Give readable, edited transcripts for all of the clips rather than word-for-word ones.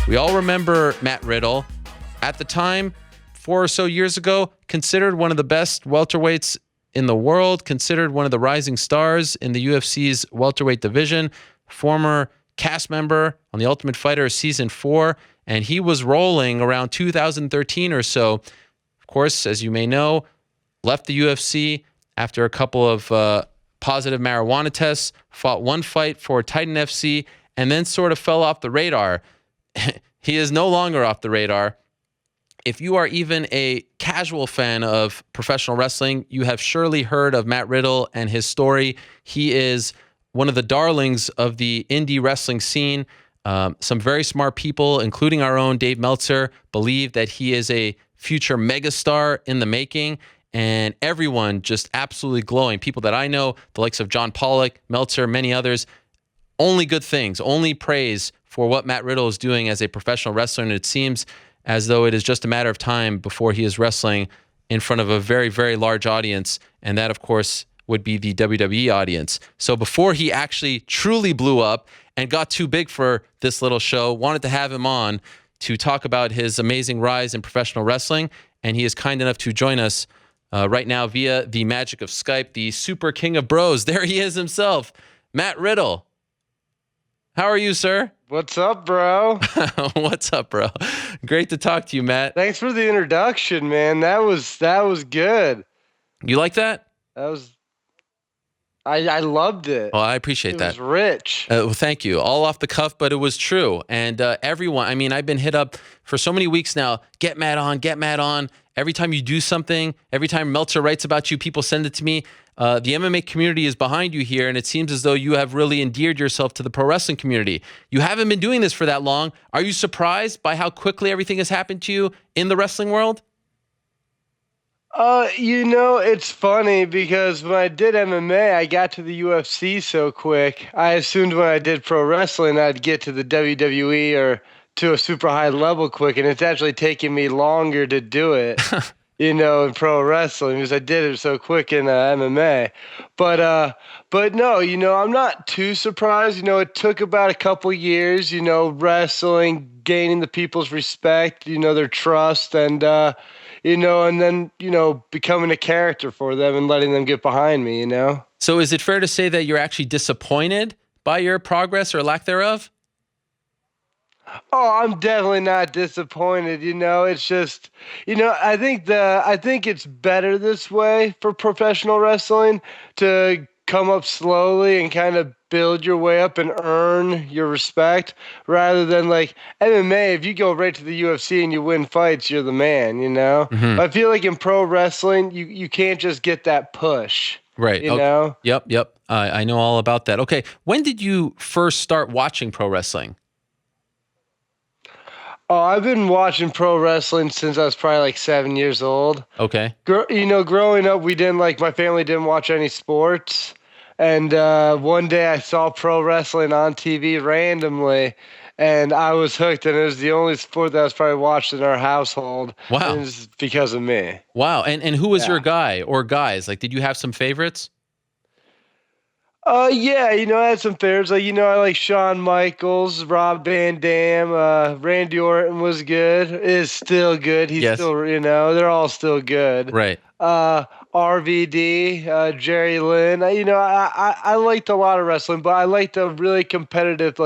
We all remember Matt Riddle. At the time, 4 or so years ago, considered one of the best welterweights in the world, considered one of the rising stars in the UFC's welterweight division, former cast member on The Ultimate Fighter Season 4, and he was rolling around 2013 or so. Of course, as you may know, left the UFC after a couple of positive marijuana tests, fought one fight for Titan FC, and then sort of fell off the radar. He is no longer off the radar. If you are even a casual fan of professional wrestling, you have surely heard of Matt Riddle and his story. He is one of the darlings of the indie wrestling scene. Some very smart people, including our own Dave Meltzer, believe that he is a future megastar in the making, and everyone just absolutely glowing. People that I know, the likes of John Pollock, Meltzer, many others, only good things, only praise for what Matt Riddle is doing as a professional wrestler, and it seems as though it is just a matter of time before he is wrestling in front of a very, very large audience, and that, of course, would be the WWE audience. So before he actually truly blew up and got too big for this little show, wanted to have him on to talk about his amazing rise in professional wrestling, and he is kind enough to join us right now via the magic of Skype, the super king of bros. There he is himself, Matt Riddle. How are you, sir? What's up, bro? What's up, bro? Great to talk to you, Matt. Thanks for the introduction, man. That was good. You like that? I loved it. Well, I appreciate that. It was rich. Well, thank you. All off the cuff, but it was true. And everyone, I mean, I've been hit up for so many weeks now. Get Matt on, get Matt on. Every time you do something, every time Meltzer writes about you, people send it to me. The MMA community is behind you here, and it seems as though you have really endeared yourself to the pro wrestling community. You haven't been doing this for that long. Are you surprised by how quickly everything has happened to you in the wrestling world? It's funny because when I did MMA, I got to the UFC so quick. I assumed when I did pro wrestling, I'd get to the WWE or to a super high level quick, and it's actually taken me longer to do it. In pro wrestling, because I did it so quick in MMA. But no, I'm not too surprised. It took about a couple years, wrestling, gaining the people's respect, their trust, and, and then, becoming a character for them and letting them get behind me, So is it fair to say that you're actually disappointed by your progress or lack thereof? Oh, I'm definitely not disappointed. It's just, I think it's better this way for professional wrestling to come up slowly and kind of build your way up and earn your respect rather than like MMA. If you go right to the UFC and you win fights, you're the man, Mm-hmm. I feel like in pro wrestling, you can't just get that push. Right. know? Yep. I know all about that. Okay. When did you first start watching pro wrestling? Oh, I've been watching pro wrestling since I was probably like 7 years old. Okay. Growing up, my family didn't watch any sports. And one day I saw pro wrestling on TV randomly, and I was hooked, and it was the only sport that was probably watched in our household. Wow. And it was because of me. Wow. And who was your guy or guys? Like, did you have some favorites? Yeah, I had some favorites. Like, I like Shawn Michaels, Rob Van Dam, Randy Orton was good, is still good. He's still, they're all still good. Right. RVD, Jerry Lynn. I liked a lot of wrestling, but I liked the really competitive,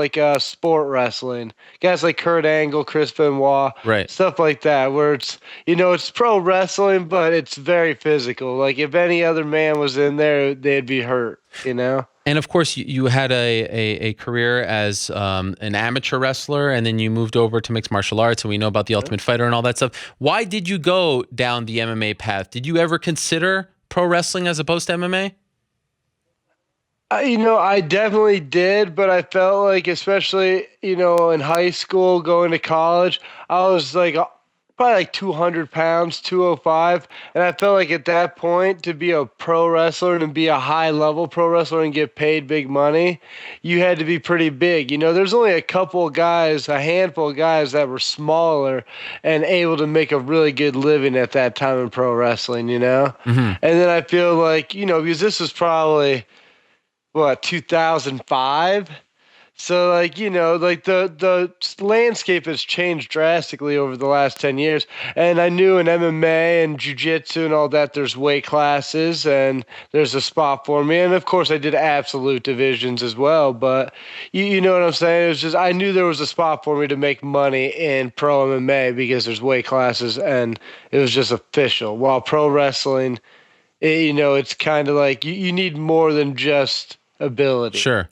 sport wrestling. Guys like Kurt Angle, Chris Benoit, right. Stuff like that, where it's, it's pro wrestling, but it's very physical. Like, if any other man was in there, they'd be hurt, And of course, you had a career as an amateur wrestler, and then you moved over to mixed martial arts, and we know about the Ultimate Fighter and all that stuff. Why did you go down the MMA path? Did you ever consider pro wrestling as opposed to MMA? I definitely did, but I felt like, especially, in high school, going to college, I was probably like 200 pounds, 205. And I felt like at that point, to be a pro wrestler and be a high level pro wrestler and get paid big money, you had to be pretty big. There's only a handful of guys that were smaller and able to make a really good living at that time in pro wrestling, Mm-hmm. And then I feel like, because this was probably, 2005? So like, like the landscape has changed drastically over the last 10 years. And I knew in MMA and jiu-jitsu and all that there's weight classes and there's a spot for me. And of course I did absolute divisions as well, but you know what I'm saying? It was just I knew there was a spot for me to make money in pro MMA because there's weight classes and it was just official. While pro wrestling, it's kind of like you need more than just ability, Sure.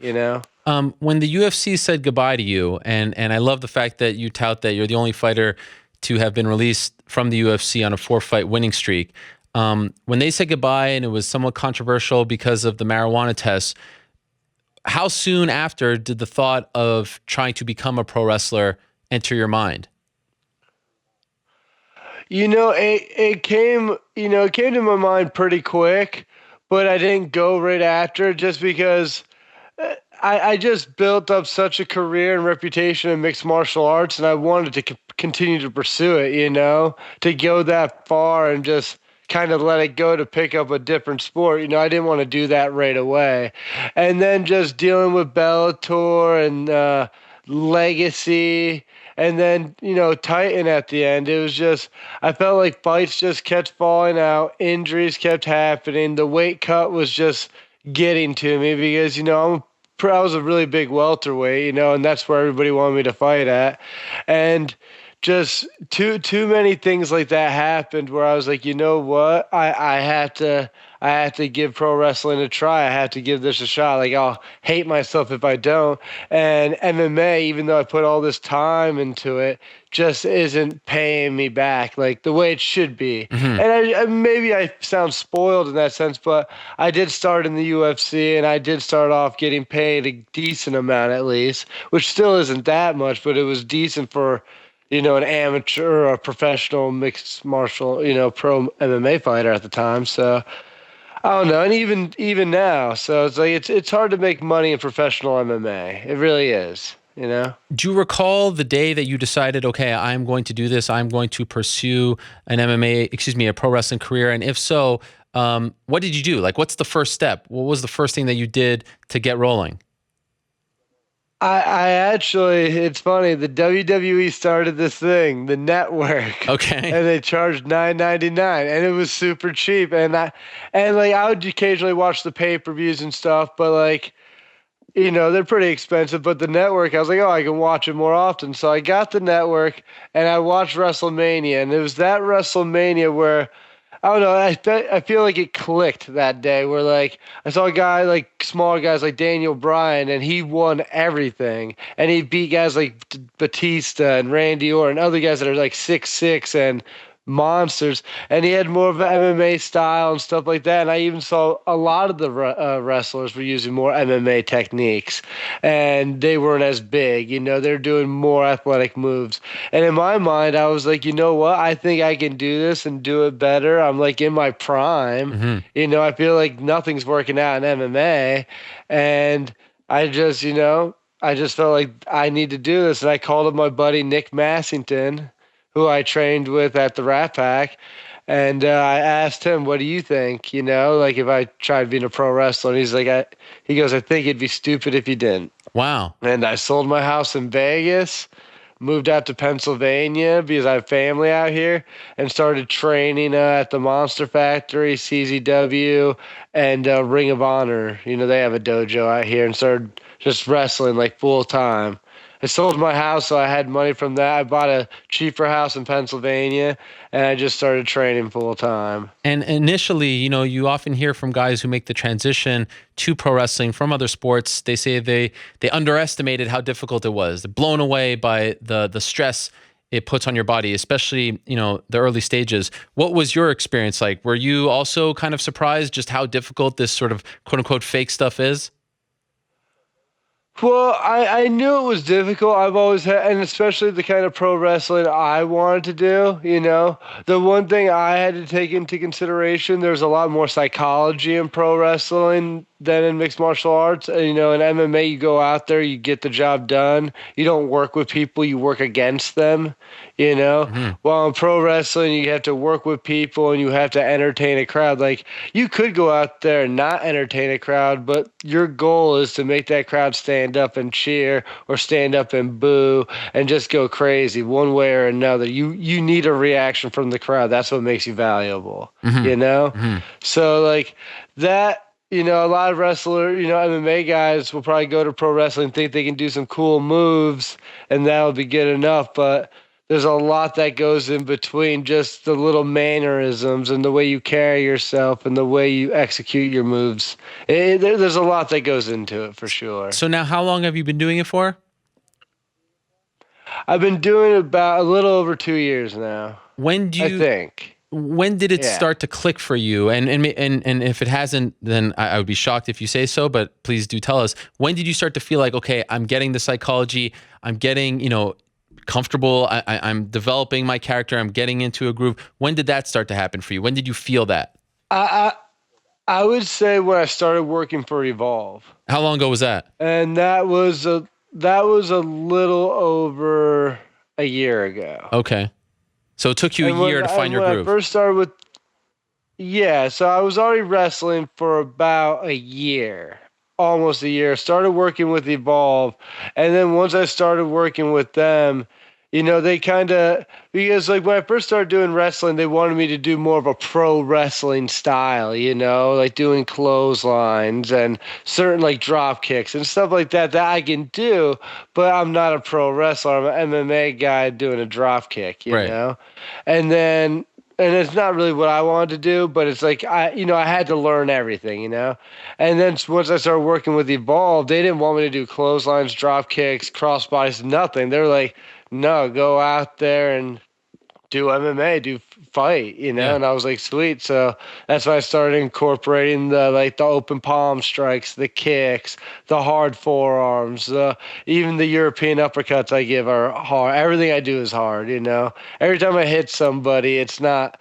When the UFC said goodbye to you, and I love the fact that you tout that you're the only fighter to have been released from the UFC on a 4-fight winning streak. When they said goodbye, and it was somewhat controversial because of the marijuana tests, how soon after did the thought of trying to become a pro wrestler enter your mind? It came to my mind pretty quick, but I didn't go right after just because I just built up such a career and reputation in mixed martial arts, and I wanted to continue to pursue it, to go that far and just kind of let it go to pick up a different sport. I didn't want to do that right away. And then just dealing with Bellator and Legacy and then, Titan at the end. It was just, I felt like fights just kept falling out, injuries kept happening. The weight cut was just getting to me because, I was a really big welterweight, and that's where everybody wanted me to fight at. And just too many things like that happened where I was like, you know what? I have to give pro wrestling a try. I have to give this a shot. Like I'll hate myself if I don't. And MMA, even though I put all this time into it, just isn't paying me back like the way it should be. Mm-hmm. And maybe I sound spoiled in that sense, but I did start in the UFC and I did start off getting paid a decent amount at least, which still isn't that much, but it was decent for an amateur or a professional mixed martial, pro MMA fighter at the time. So I don't know, and even now, so it's like it's hard to make money in professional MMA. It really is. Do you recall the day that you decided, okay, I'm going to do this, I'm going to pursue a pro wrestling career? And if so, what did you do? Like, what's the first step? What was the first thing that you did to get rolling? I actually, it's funny. The WWE started this thing, the network. Okay. And they charged $9.99, and it was super cheap. And I would occasionally watch the pay-per-views and stuff, but like, they're pretty expensive. But the network, I was like, oh, I can watch it more often. So I got the network, and I watched WrestleMania, and it was that WrestleMania where I don't know. I feel like it clicked that day where like I saw a guy like small guys like Daniel Bryan and he won everything and he beat guys like Batista and Randy Orton and other guys that are like 6'6" and monsters, and he had more of an MMA style and stuff like that. And I even saw a lot of the wrestlers were using more MMA techniques, and they weren't as big. They're doing more athletic moves. And in my mind, I was like, you know what? I think I can do this and do it better. I'm like in my prime. Mm-hmm. I feel like nothing's working out in MMA, and I just, I just felt like I need to do this. And I called up my buddy Nick Massington, who I trained with at the Rat Pack. And I asked him, what do you think? Like if I tried being a pro wrestler. And he's like, he goes, I think it'd be stupid if you didn't. Wow. And I sold my house in Vegas, moved out to Pennsylvania because I have family out here, and started training at the Monster Factory, CZW, and Ring of Honor. They have a dojo out here, and started just wrestling like full time. I sold my house, so I had money from that. I bought a cheaper house in Pennsylvania, and I just started training full time. And initially, you often hear from guys who make the transition to pro wrestling from other sports. They say they underestimated how difficult it was. They're blown away by the stress it puts on your body, especially, the early stages. What was your experience like? Were you also kind of surprised just how difficult this sort of quote unquote fake stuff is? Well, I knew it was difficult. I've always had, and especially the kind of pro wrestling I wanted to do, The one thing I had to take into consideration, there's a lot more psychology in pro wrestling than in mixed martial arts. And, in MMA, you go out there, you get the job done. You don't work with people, you work against them, Hmm. While in pro wrestling, you have to work with people and you have to entertain a crowd. Like, you could go out there and not entertain a crowd, but your goal is to make that crowd stand up and cheer or stand up and boo and just go crazy one way or another. You need a reaction from the crowd. That's what makes you valuable, Hmm. you know? Hmm. So, like, that, a lot of MMA guys will probably go to pro wrestling, think they can do some cool moves, and that'll be good enough. But there's a lot that goes in between just the little mannerisms and the way you carry yourself and the way you execute your moves. There's a lot that goes into it for sure. So now, how long have you been doing it for? I've been doing it about a little over 2 years now, When do I you think. when did it Yeah. start to click for you? And if it hasn't, then I would be shocked if you say so, but please do tell us. When did you start to feel like, okay, I'm getting the psychology, I'm getting, comfortable, I'm developing my character, I'm getting into a groove. When did that start to happen for you? When did you feel that? I, I would say when I started working for Evolve. How long ago was that? And that was a little over a year ago. Okay. So it took you a And year to find your when I groove. first started with yeah, so I was already wrestling for about a year, almost a year. Started working with Evolve, and then once I started working with them, they kind of because like when I first started doing wrestling, they wanted me to do more of a pro wrestling style, like doing clotheslines and certain like drop kicks and stuff like that I can do, but I'm not a pro wrestler. I'm an MMA guy doing a drop kick, Right. and then and it's not really what I wanted to do, but it's like I had to learn everything, And then once I started working with Evolve, they didn't want me to do clotheslines, drop kicks, crossbodies, nothing. They're like, no, go out there and do MMA, do fight, Yeah. And I was like, sweet. So that's why I started incorporating the open palm strikes, the kicks, the hard forearms, even the European uppercuts I give are hard. Everything I do is hard, Every time I hit somebody, it's not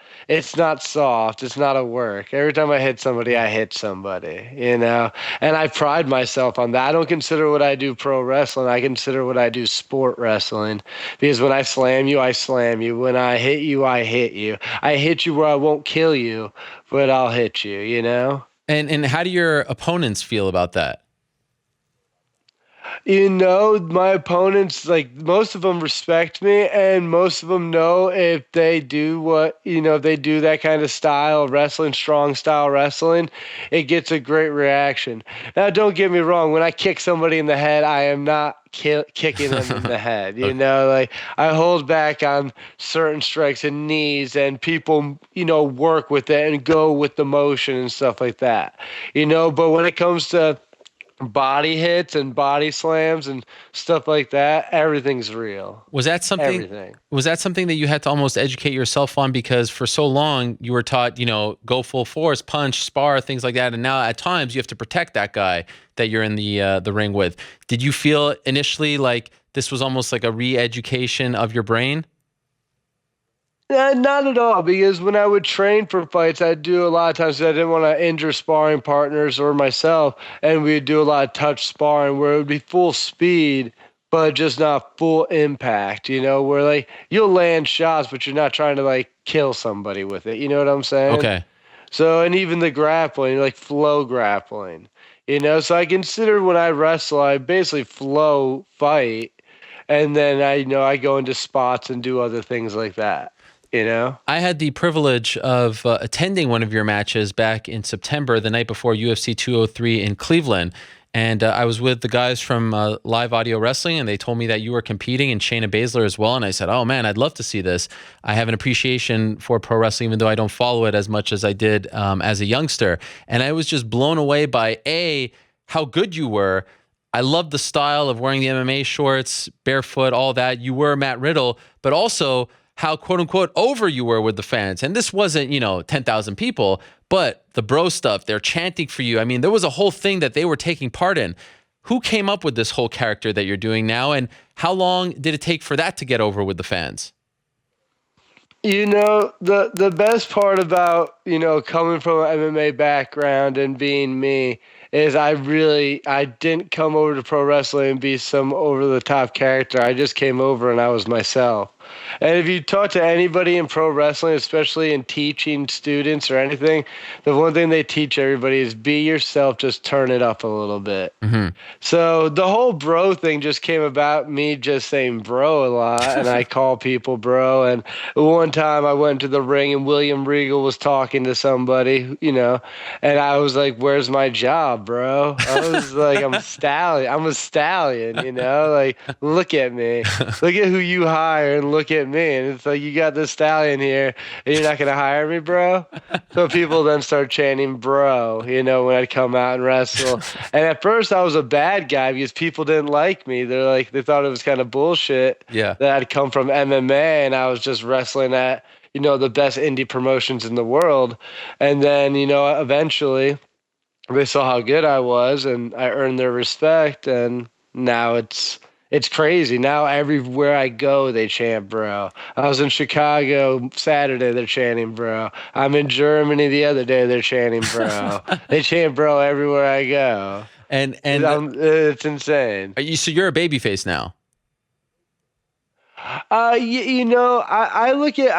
soft. It's not a work. Every time I hit somebody, I hit somebody, And I pride myself on that. I don't consider what I do pro wrestling. I consider what I do sport wrestling. Because when I slam you, I slam you. When I hit you, I hit you. I hit you where I won't kill you, but I'll hit you. And how do your opponents feel about that? My opponents, like most of them respect me, and most of them know if they do if they do that kind of style of wrestling, strong style wrestling, it gets a great reaction. Now, don't get me wrong. When I kick somebody in the head, I am not kicking them in the head. Okay. Like I hold back on certain strikes and knees, and people, work with it and go with the motion and stuff like that. But when it comes to body hits and body slams and stuff like that, everything's real. Was that something Everything. was that something that you had to almost educate yourself on, because for so long you were taught, go full force, punch, spar, things like that, and now at times you have to protect that guy that you're in the ring with. Did you feel initially like this was almost like a re-education of your brain? Not at all, because when I would train for fights, I'd do a lot of times I didn't want to injure sparring partners or myself, and we'd do a lot of touch sparring where it would be full speed, but just not full impact, where like you'll land shots, but you're not trying to like kill somebody with it. You know what I'm saying? Okay. So, and even the grappling, like flow grappling, so I consider when I wrestle, I basically flow fight, and then I go into spots and do other things like that, I had the privilege of attending one of your matches back in September, the night before UFC 203 in Cleveland. And I was with the guys from Live Audio Wrestling, and they told me that you were competing, and Shayna Baszler as well. And I said, oh, man, I'd love to see this. I have an appreciation for pro wrestling, even though I don't follow it as much as I did as a youngster. And I was just blown away by, A, how good you were. I loved the style of wearing the MMA shorts, barefoot, all that. You were Matt Riddle, but also how quote unquote over you were with the fans. And this wasn't, 10,000 people, but the bro stuff, they're chanting for you. I mean, there was a whole thing that they were taking part in. Who came up with this whole character that you're doing now? And how long did it take for that to get over with the fans? The best part about coming from an MMA background and being me, is I didn't come over to pro wrestling and be some over the top character. I just came over and I was myself. And if you talk to anybody in pro wrestling, especially in teaching students or anything, the one thing they teach everybody is be yourself, just turn it up a little bit. Mm-hmm. So the whole bro thing just came about me just saying bro a lot, and I call people bro. And one time I went to the ring and William Regal was talking to somebody, and I was like, "Where's my job, bro?" I was like, "I'm a stallion. I'm a stallion, like look at me, look at who you hire, and look at me." And it's like, you got this stallion here, and you're not gonna hire me, bro. So people then start chanting bro, when I'd come out and wrestle. And at first I was a bad guy because people didn't like me. They thought it was kind of bullshit Yeah. that I'd come from MMA and I was just wrestling at, the best indie promotions in the world. And then, eventually they saw how good I was and I earned their respect. And now it's crazy. Now everywhere I go, they chant bro. I was in Chicago Saturday, they're chanting bro. I'm in Germany the other day, they're chanting bro. They chant bro everywhere I go. And It's insane. so you're a babyface now. I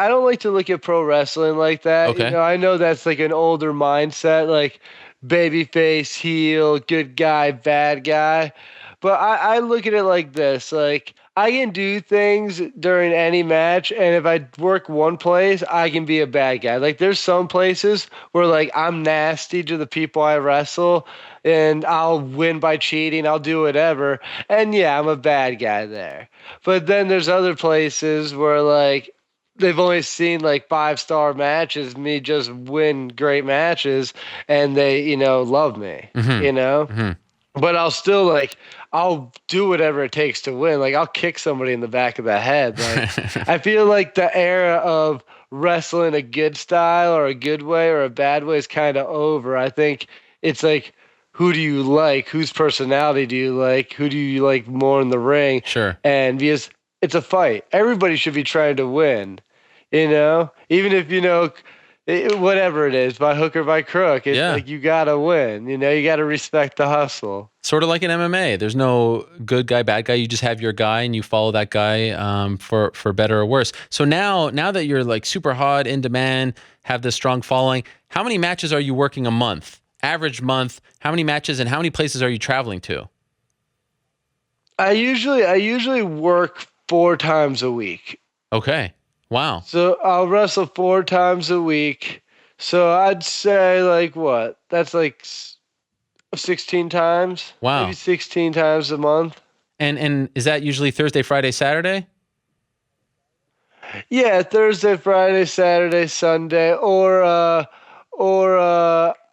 don't like to look at pro wrestling like that. Okay. I know that's like an older mindset, like babyface, heel, good guy, bad guy. But I look at it like this, like I can do things during any match, and if I work one place, I can be a bad guy. Like there's some places where like I'm nasty to the people I wrestle, and I'll win by cheating, I'll do whatever. And yeah, I'm a bad guy there. But then there's other places where like they've only seen like 5-star matches, me just win great matches, and they, love me, Mm-hmm. But I'll do whatever it takes to win. Like I'll kick somebody in the back of the head. Like I feel like the era of wrestling a good style or a good way or a bad way is kind of over. I think it's like, who do you like? Whose personality do you like? Who do you like more in the ring? Sure. And because it's a fight, everybody should be trying to win, even if, whatever it is, by hook or by crook, it's like you got to win, you got to respect the hustle. Sort of like in MMA. There's no good guy, bad guy. You just have your guy and you follow that guy for better or worse. So now that you're like super hot, in demand, have this strong following, how many matches are you working a month? Average month, how many matches and how many places are you traveling to? I usually work 4 times a week. Okay. Wow. So I'll wrestle 4 times a week. So I'd say like what? That's like 16 times. Wow. Maybe 16 times a month. And is that usually Thursday, Friday, Saturday? Yeah, Thursday, Friday, Saturday, Sunday, or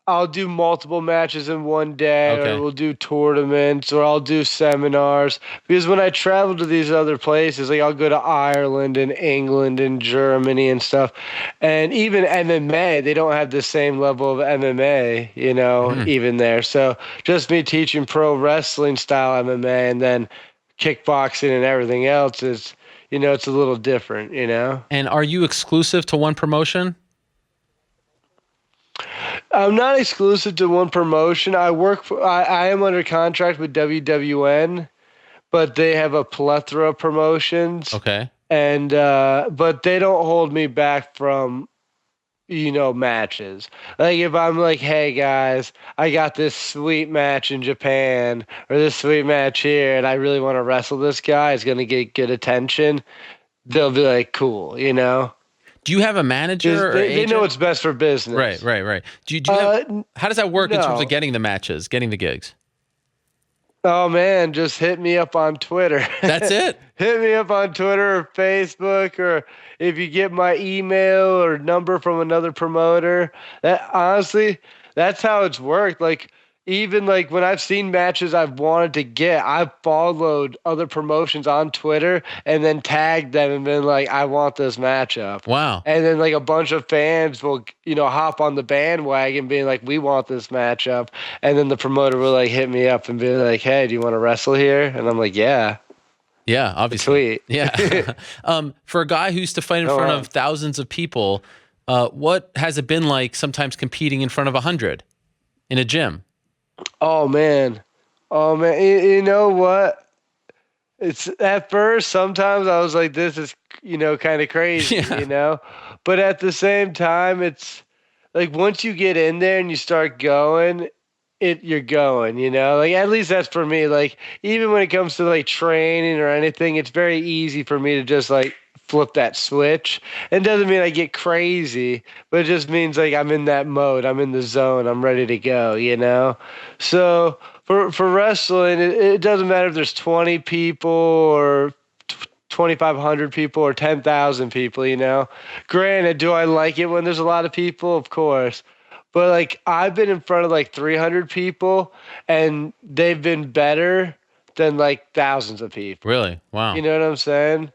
I'll do multiple matches in one day, Okay. or we'll do tournaments, or I'll do seminars. Because when I travel to these other places, like I'll go to Ireland and England and Germany and stuff, and even MMA, they don't have the same level of MMA, even there. So just me teaching pro wrestling style MMA and then kickboxing and everything else is, it's a little different, And are you exclusive to one promotion? I'm not exclusive to one promotion. I am under contract with WWN, but they have a plethora of promotions. Okay. And but they don't hold me back from matches. Like if I'm like, hey guys, I got this sweet match in Japan or this sweet match here, and I really want to wrestle this guy, it's gonna get good attention. They'll be like, cool, Do you have a manager or they agent? know what's best for business. Right. Do you how does that work in terms of getting the matches, getting the gigs? Oh man, just hit me up on Twitter. That's it. Hit me up on Twitter or Facebook, or if you get my email or number from another promoter. That honestly, that's how it's worked. Like even like when I've seen matches I've wanted to get, I've followed other promotions on Twitter and then tagged them and been like, I want this matchup. Wow. And then like a bunch of fans will, hop on the bandwagon being like, we want this matchup. And then the promoter will like hit me up and be like, hey, do you want to wrestle here? And I'm like, yeah. Yeah, obviously. Sweet. Yeah. For a guy who used to fight in front of thousands of people, What has it been like sometimes competing in front of 100 in a gym? Oh man. Oh man. You know what? It's at first sometimes I was like, this is, kind of crazy, Yeah. but at the same time, it's like once you get in there and you start going, you're going, like at least that's for me. Like even when it comes to like training or anything, it's very easy for me to just like flip that switch. It doesn't mean I get crazy, but it just means like I'm in that mode, I'm in the zone, I'm ready to go. So for wrestling, it doesn't matter if there's 20 people or 2,500 people or 10,000 people. Granted, do I like it when there's a lot of people? Of course. But like I've been in front of like 300 people and they've been better than like thousands of people. Really? You Wow. know what I'm saying?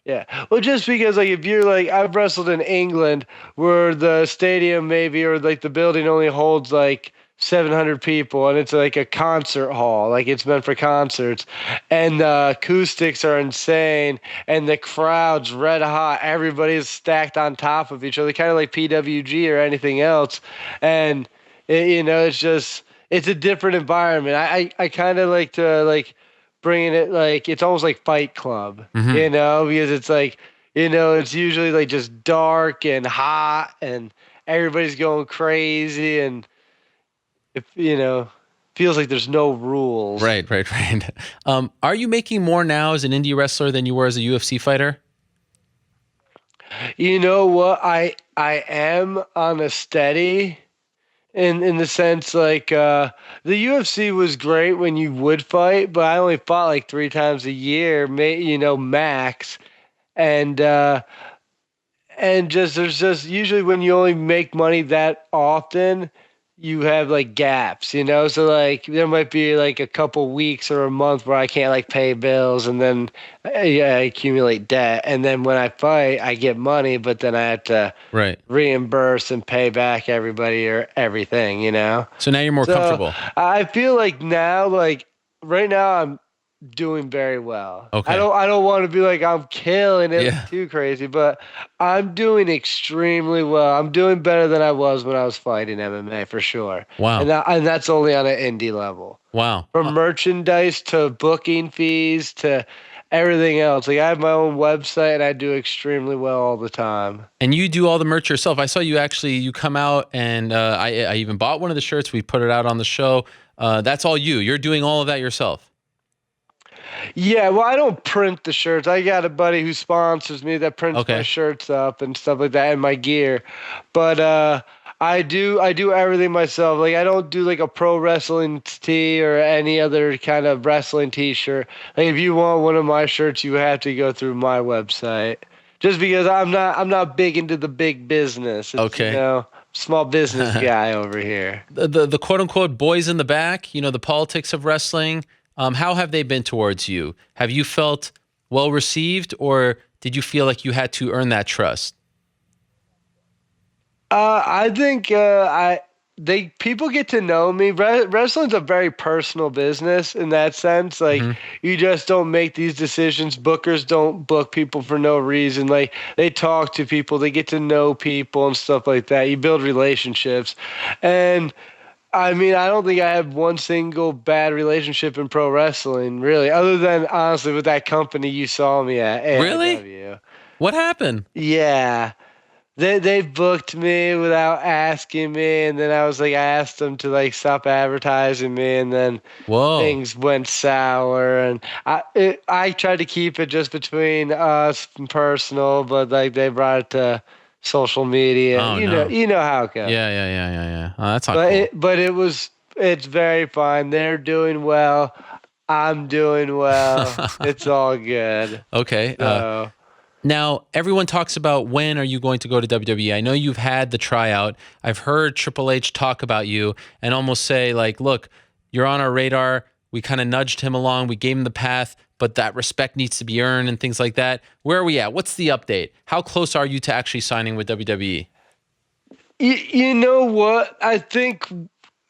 Yeah. Well, just because like if you're like I've wrestled in England where the stadium maybe or like the building only holds like 700 people and it's like a concert hall, like it's meant for concerts, and the acoustics are insane and the crowd's red hot. Everybody's stacked on top of each other, kind of like PWG or anything else, and it's a different environment. I kind of like to like bringing it like it's almost like Fight Club, Hmm. because it's like, it's usually like just dark and hot and everybody's going crazy and it, feels like there's no rules. Right, right, right. Are you making more now as an indie wrestler than you were as a UFC fighter? You know what? I am on a steady in the sense like the UFC was great when you would fight, but I only fought like 3 times a year, max. And just there's just usually when you only make money that often, you have like gaps. So like there might be like a couple weeks or a month where I can't like pay bills, and then yeah, I accumulate debt, and then when I fight, I get money, but then I have to Right. reimburse and pay back everybody or everything. So now you're more So comfortable. I feel like now, like right now, I'm doing very well. I Okay. don't I don't want to be like I'm killing it Yeah. too crazy, but I'm doing extremely well. I'm doing better than I was when I was fighting MMA for sure. And Wow. that's only on an indie level. Wow. From merchandise to booking fees to everything else. Like I have my own website and I do extremely well all the time. And you do all the merch yourself. I saw you come out and I even bought one of the shirts. We put it out on the show. That's all you. You're doing all of that yourself. Yeah, well, I don't print the shirts. I got a buddy who sponsors me that prints my Okay. shirts up and stuff like that and my gear. But I do everything myself. Like I don't do like a pro wrestling tee or any other kind of wrestling t-shirt. Like if you want one of my shirts, you have to go through my website. Just because I'm not big into the big business. It's Okay. small business guy over here. The quote unquote boys in the back, the politics of wrestling, how have they been towards you? Have you felt well received, or did you feel like you had to earn that trust? I think people get to know me. Wrestling's a very personal business in that sense. Like Hmm. you just don't make these decisions. Bookers don't book people for no reason. Like they talk to people, they get to know people and stuff like that. You build relationships, and I mean, I don't think I have one single bad relationship in pro wrestling, really, other than honestly with that company you saw me at, Really? AIW. What happened? Yeah. They booked me without asking me, and then I was like, I asked them to like stop advertising me, and then Whoa. things went sour, and I tried to keep it just between us and personal, but like they brought it to social media. Oh You know, no. you know how it goes. Yeah, yeah, yeah, yeah, yeah. Oh, that's not But cool. it's very fine. They're doing well. I'm doing well. It's all good. Okay. So. Now, everyone talks about when are you going to go to WWE. I know you've had the tryout. I've heard Triple H talk about you and almost say, like, look, you're on our radar. We kind of nudged him along. We gave him the path, but that respect needs to be earned and things like that. Where are we at? What's the update? How close are you to actually signing with WWE? You know what? I think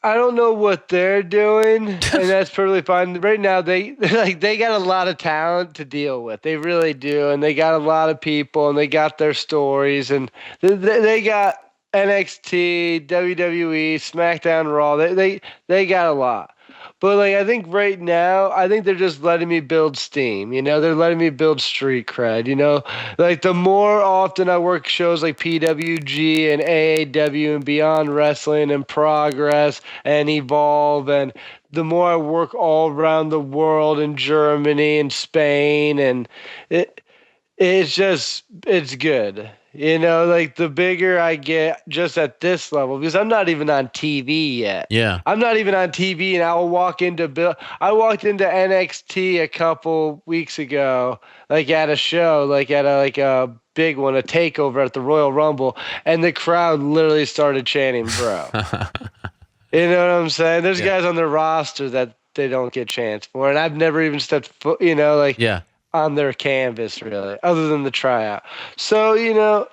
I don't know what they're doing, and that's perfectly fine. Right now, they got a lot of talent to deal with. They really do, and they got a lot of people, and they got their stories, and they got NXT, WWE, SmackDown, Raw. They got a lot. But like I think right now, I think they're just letting me build steam. They're letting me build street cred. Like the more often I work shows like PWG and AAW and Beyond Wrestling and Progress and Evolve, and the more I work all around the world in Germany and Spain, and it it's good. Like the bigger I get just at this level, because I'm not even on TV yet. Yeah. I'm not even on TV, and I walked into NXT a couple weeks ago, like at a show, like at a big one, a takeover at the Royal Rumble, and the crowd literally started chanting, "Bro." You know what I'm saying? There's guys on their roster that they don't get chants for, and I've never even stepped foot, Yeah. on their canvas really, other than the tryout. So,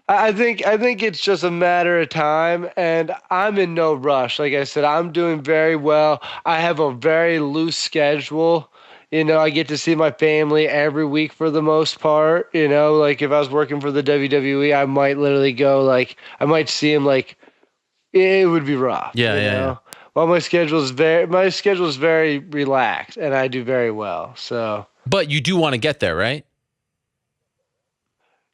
I think it's just a matter of time, and I'm in no rush. Like I said, I'm doing very well. I have a very loose schedule. I get to see my family every week for the most part. Like if I was working for the WWE, I might literally go, like, I might see him, like, it would be rough. Yeah. Well, my schedule is very relaxed, and I do very well. So. But you do want to get there, right?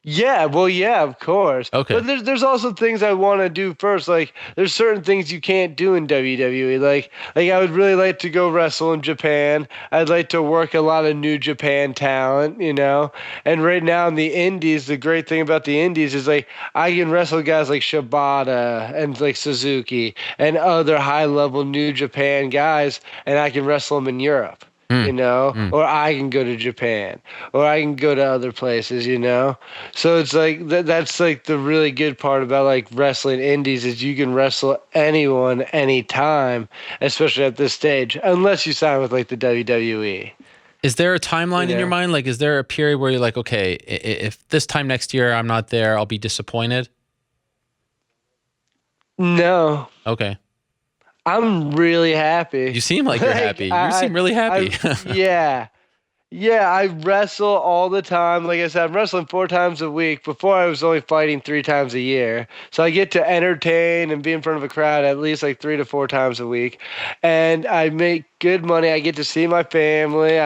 Yeah, well, yeah, of course. Okay. But there's also things I want to do first. Like there's certain things you can't do in WWE. Like I would really like to go wrestle in Japan. I'd like to work a lot of New Japan talent, And right now in the Indies, the great thing about the Indies is like I can wrestle guys like Shibata and like Suzuki and other high level New Japan guys, and I can wrestle them in Europe. Or I can go to Japan, or I can go to other places, So it's like that's like the really good part about like wrestling indies is you can wrestle anyone, anytime, especially at this stage, unless you sign with like the WWE. Is there a timeline in your mind? Like, is there a period where you're like, okay, if this time next year I'm not there, I'll be disappointed? No. Okay. I'm really happy. You seem like you're happy. You seem really happy. Yeah. Yeah, I wrestle all the time. Like I said, I'm wrestling 4 times a week. Before I was only fighting 3 times a year. So I get to entertain and be in front of a crowd at least like 3 to 4 times a week. And I make good money. I get to see my family.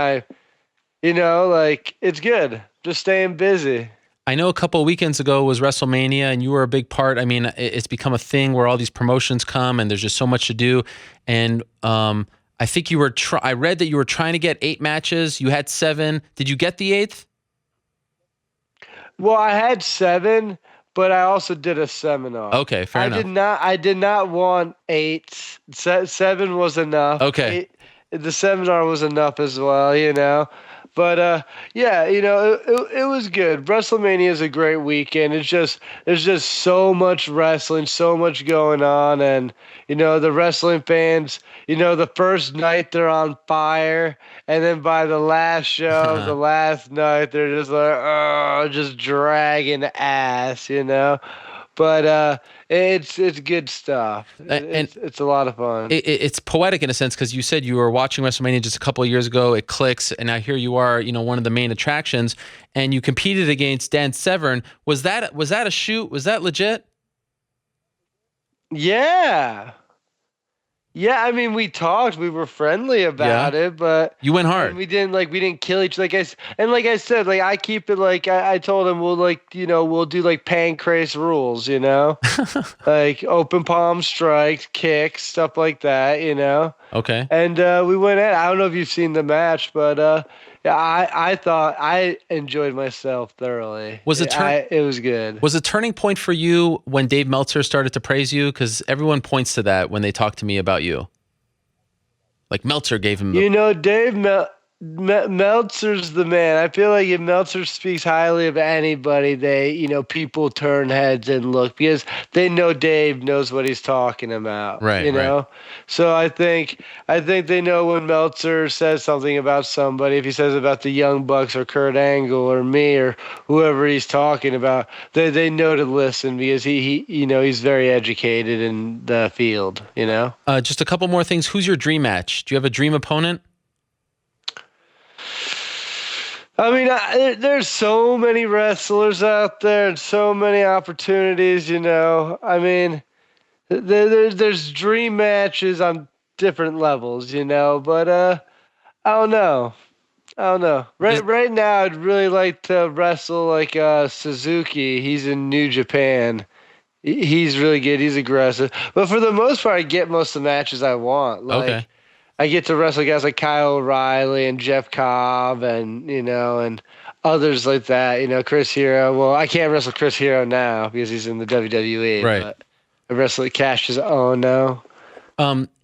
Like it's good. Just staying busy. I know a couple of weekends ago was WrestleMania, and you were a big part. I mean, it's become a thing where all these promotions come, and there's just so much to do. And I think you were. I read that you were trying to get 8 matches. You had 7. Did you get the 8th? Well, I had 7, but I also did a seminar. Okay, fair enough. I did not want 8. 7 was enough. Okay. The seminar was enough as well. But yeah, it was good. WrestleMania is a great weekend. There's just so much wrestling, so much going on, and the wrestling fans, the first night they're on fire, and then by the last show, the last night, they're just like, oh, just dragging ass, But it's good stuff. It's a lot of fun. It's poetic in a sense because you said you were watching WrestleMania just a couple of years ago. It clicks, and now here you are, one of the main attractions, and you competed against Dan Severn. Was that a shoot? Was that legit? Yeah. Yeah, I mean, we talked. We were friendly about it, but you went hard. We didn't kill each. Like I said, like I keep it like I told him we'll do like pancrase rules, like open palm strikes, kicks, stuff like that, Okay. And we went at it. I don't know if you've seen the match, but yeah, I thought I enjoyed myself thoroughly. It was good. Was a turning point for you when Dave Meltzer started to praise you? Because everyone points to that when they talk to me about you. Like Meltzer gave him. Meltzer's the man. I feel like if Meltzer speaks highly of anybody, people turn heads and look because they know Dave knows what he's talking about, Right, right. So I think they know when Meltzer says something about somebody, if he says about the Young Bucks or Kurt Angle or me or whoever he's talking about, they know to listen because he's very educated in the field. Just a couple more things. Who's your dream match? Do you have a dream opponent? I mean, there's so many wrestlers out there and so many opportunities. I mean, there's dream matches on different levels. But I don't know. I don't know. Just Right now, I'd really like to wrestle like Suzuki. He's in New Japan. He's really good. He's aggressive. But for the most part, I get most of the matches I want. okay. Like, I get to wrestle guys like Kyle O'Reilly and Jeff Cobb and others like that. Chris Hero. Well, I can't wrestle Chris Hero now because he's in the WWE. Right. But I wrestle Cash's own now.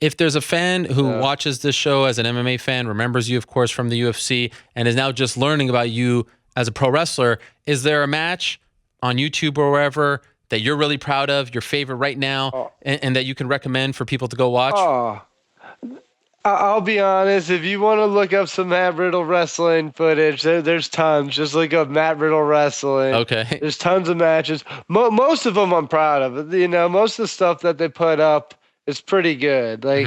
If there's a fan who watches this show as an MMA fan, remembers you, of course, from the UFC, and is now just learning about you as a pro wrestler, is there a match on YouTube or wherever that you're really proud of, your favorite right now, and that you can recommend for people to go watch? Oh, I'll be honest. If you want to look up some Matt Riddle wrestling footage, there's tons. Just look up Matt Riddle wrestling. Okay. There's tons of matches. Most of them I'm proud of. Most of the stuff that they put up is pretty good. Like,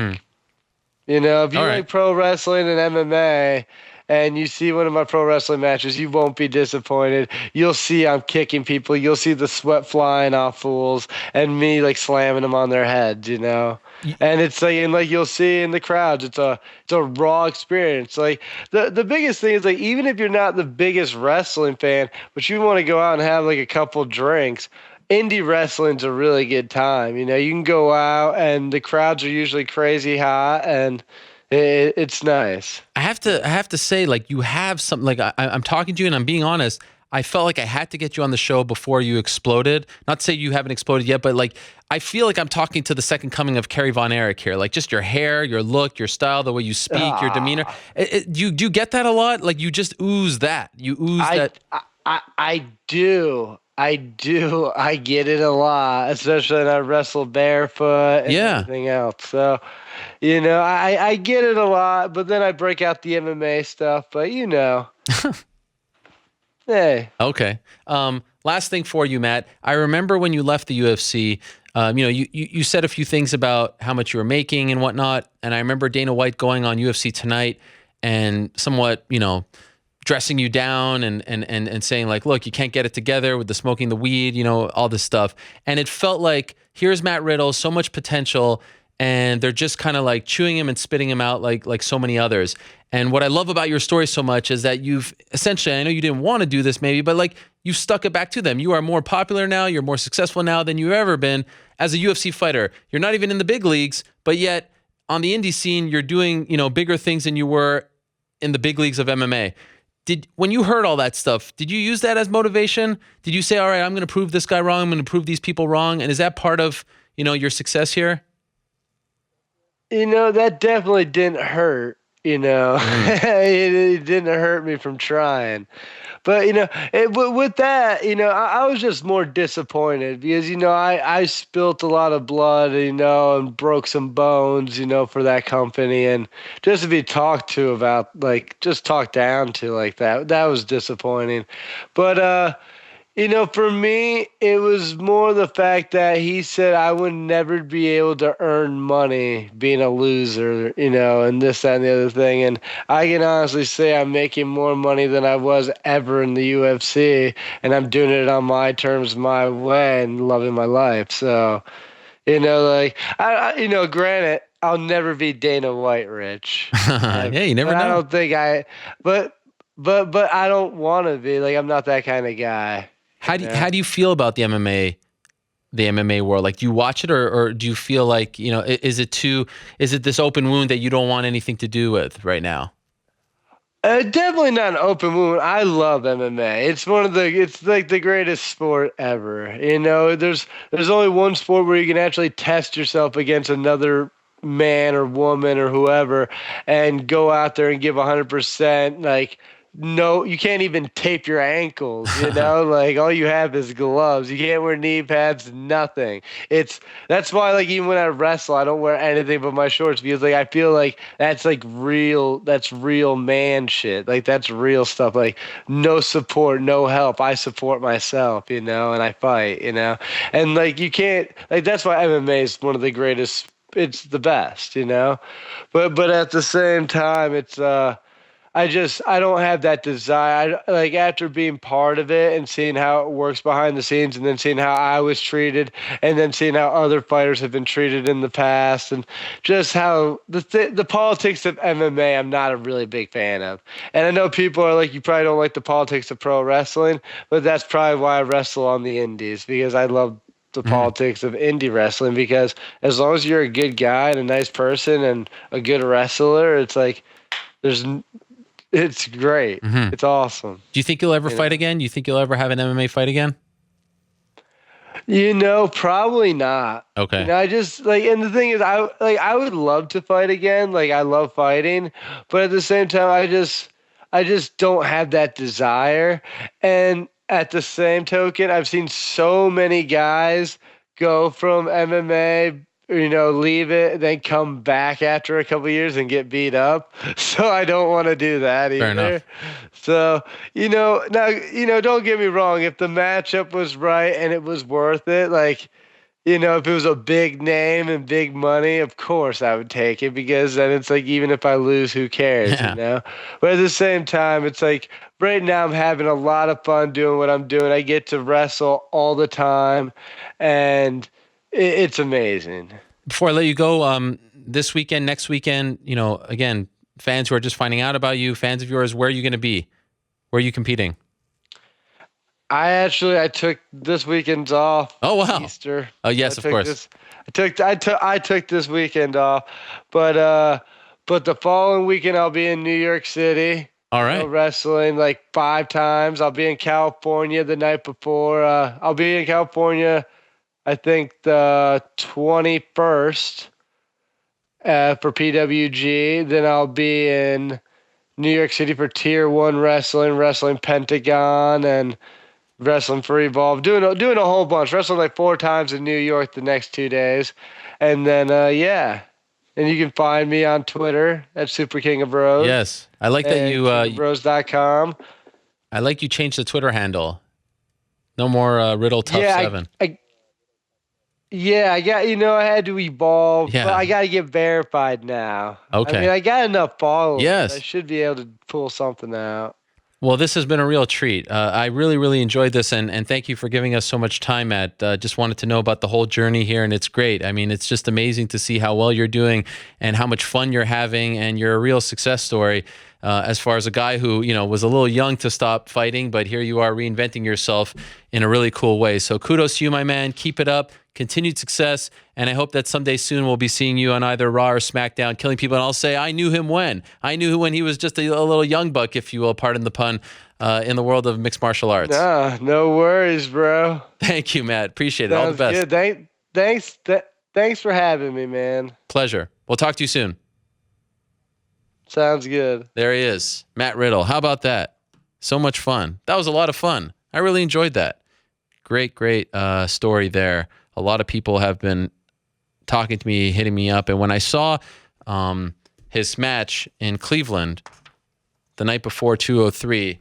if you like pro wrestling and MMA, and you see one of my pro wrestling matches, you won't be disappointed. You'll see I'm kicking people. You'll see the sweat flying off fools and me like slamming them on their heads. And it's like, and like you'll see in the crowds, it's a raw experience. Like the biggest thing is like, even if you're not the biggest wrestling fan, but you want to go out and have like a couple drinks, indie wrestling's a really good time. You can go out and the crowds are usually crazy hot and it's nice. I have to say, like, you have something. Like, I'm talking to you, and I'm being honest. I felt like I had to get you on the show before you exploded. Not to say you haven't exploded yet, but like, I feel like I'm talking to the second coming of Kerry Von Erich here. Like, just your hair, your look, your style, the way you speak, your demeanor. Do you get that a lot? Like, you just ooze that. You ooze that. I do. I do. I get it a lot, especially when I wrestle barefoot and everything else. So, I get it a lot, but then I break out the MMA stuff. But hey. Okay. Last thing for you, Matt. I remember when you left the UFC. You said a few things about how much you were making and whatnot, and I remember Dana White going on UFC Tonight and somewhat, dressing you down and saying like, look, you can't get it together with the smoking the weed, all this stuff. And it felt like, here's Matt Riddle, so much potential, and they're just kind of like chewing him and spitting him out like so many others. And what I love about your story so much is that you've essentially, I know you didn't want to do this maybe, but like you stuck it back to them. You are more popular now, you're more successful now than you've ever been as a UFC fighter. You're not even in the big leagues, but yet on the indie scene, you're doing, bigger things than you were in the big leagues of MMA. When you heard all that stuff, did you use that as motivation? Did you say, all right, I'm going to prove this guy wrong, I'm going to prove these people wrong? And is that part of, your success here? That definitely didn't hurt, it didn't hurt me from trying. But, with that, I was just more disappointed because, I spilt a lot of blood, and broke some bones, for that company. And just to be talked to about, like, just talked down to like that was disappointing. But, for me, it was more the fact that he said I would never be able to earn money being a loser, and this, that, and the other thing. And I can honestly say I'm making more money than I was ever in the UFC, and I'm doing it on my terms, my way, and loving my life. So, granted, I'll never be Dana White rich. Yeah, you never know. I don't think but I don't want to be. Like, I'm not that kind of guy. How do you feel about the MMA world? Like, do you watch it or do you feel like, is it this open wound that you don't want anything to do with right now? Definitely not an open wound. I love MMA. It's like the greatest sport ever. There's only one sport where you can actually test yourself against another man or woman or whoever and go out there and give 100%. Like, no, you can't even tape your ankles, like all you have is gloves. You can't wear knee pads, nothing. That's why, like, even when I wrestle, I don't wear anything but my shorts, because like I feel like that's real man shit. Like, that's real stuff. Like, no support, no help. I support myself, and I fight, and like, you can't, like, that's why MMA is one of the greatest. It's the best, but at the same time, it's I don't have that desire. Like, after being part of it and seeing how it works behind the scenes, and then seeing how I was treated, and then seeing how other fighters have been treated in the past, and just how the politics of MMA, I'm not a really big fan of. And I know people are like, you probably don't like the politics of pro wrestling, but that's probably why I wrestle on the indies, because I love the politics of indie wrestling, because as long as you're a good guy and a nice person and a good wrestler, it's like it's great. It's awesome. Do you think you'll ever fight again? Do you think you'll ever have an MMA fight again? Probably not. Okay. I just like, and the thing is, I would love to fight again. Like, I love fighting, but at the same time, I just don't have that desire. And at the same token, I've seen so many guys go from MMA, leave it, then come back after a couple of years and get beat up. So I don't want to do that either. Fair enough. So, now, don't get me wrong. If the matchup was right and it was worth it, like, if it was a big name and big money, of course I would take it, because then it's like, even if I lose, who cares, Yeah. But at the same time, it's like, right now I'm having a lot of fun doing what I'm doing. I get to wrestle all the time, and it's amazing. Before I let you go, this weekend, next weekend, again, fans who are just finding out about you, fans of yours, where are you going to be? Where are you competing? I took this weekend off. Oh, wow. Easter. Oh, yes, of course. I took this weekend off, but the following weekend I'll be in New York City. All right. Wrestling like 5 times. I'll be in California the night before. I'll be in California, I think the 21st for PWG. Then I'll be in New York City for Tier 1 wrestling Pentagon, and wrestling for Evolve. Doing a whole bunch. Wrestling like 4 times in New York the next 2 days. And then, yeah. And you can find me on Twitter at Super King of Bros. Yes. I like that you... KingofBros.com. I like you changed the Twitter handle. No more Riddle Tough 7. I got, I had to evolve, Yeah. but I got to get verified now. Okay. I mean, I got enough followers. Yes. I should be able to pull something out. Well, this has been a real treat. I really, really enjoyed this, and thank you for giving us so much time, Matt. Just wanted to know about the whole journey here, and it's great. I mean, it's just amazing to see how well you're doing and how much fun you're having, and you're a real success story as far as a guy who, was a little young to stop fighting, but here you are reinventing yourself in a really cool way. So kudos to you, my man. Keep it up. Continued success, and I hope that someday soon we'll be seeing you on either Raw or SmackDown killing people, and I'll say I knew him when he was just a little young buck, if you will, pardon the pun, in the world of mixed martial arts. No worries, bro. Thank you, Matt. Appreciate it. All the best. Good. Thanks for having me, man. Pleasure. We'll talk to you soon. Sounds good. There he is, Matt Riddle. How about that? So much fun. That was a lot of fun. I really enjoyed that. Great story there. A lot of people have been talking to me, hitting me up. And when I saw his match in Cleveland the night before 203,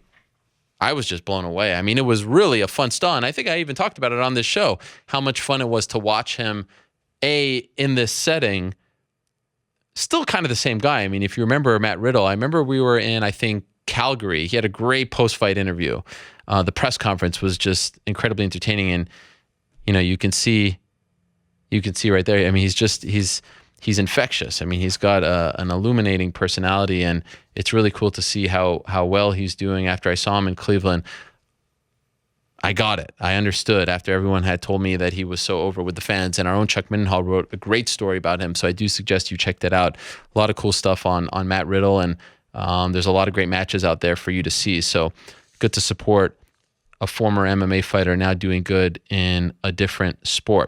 I was just blown away. I mean, it was really a fun style. And I think I even talked about it on this show, how much fun it was to watch him, in this setting, still kind of the same guy. I mean, if you remember Matt Riddle, I remember we were in, I think, Calgary. He had a great post-fight interview. The press conference was just incredibly entertaining, and you can see right there. I mean, he's infectious. I mean, he's got an illuminating personality, and it's really cool to see how well he's doing. After I saw him in Cleveland, I got it. I understood after everyone had told me that he was so over with the fans, and our own Chuck Mindenhall wrote a great story about him. So I do suggest you check that out. A lot of cool stuff on Matt Riddle, and there's a lot of great matches out there for you to see. So good to support a former MMA fighter now doing good in a different sport.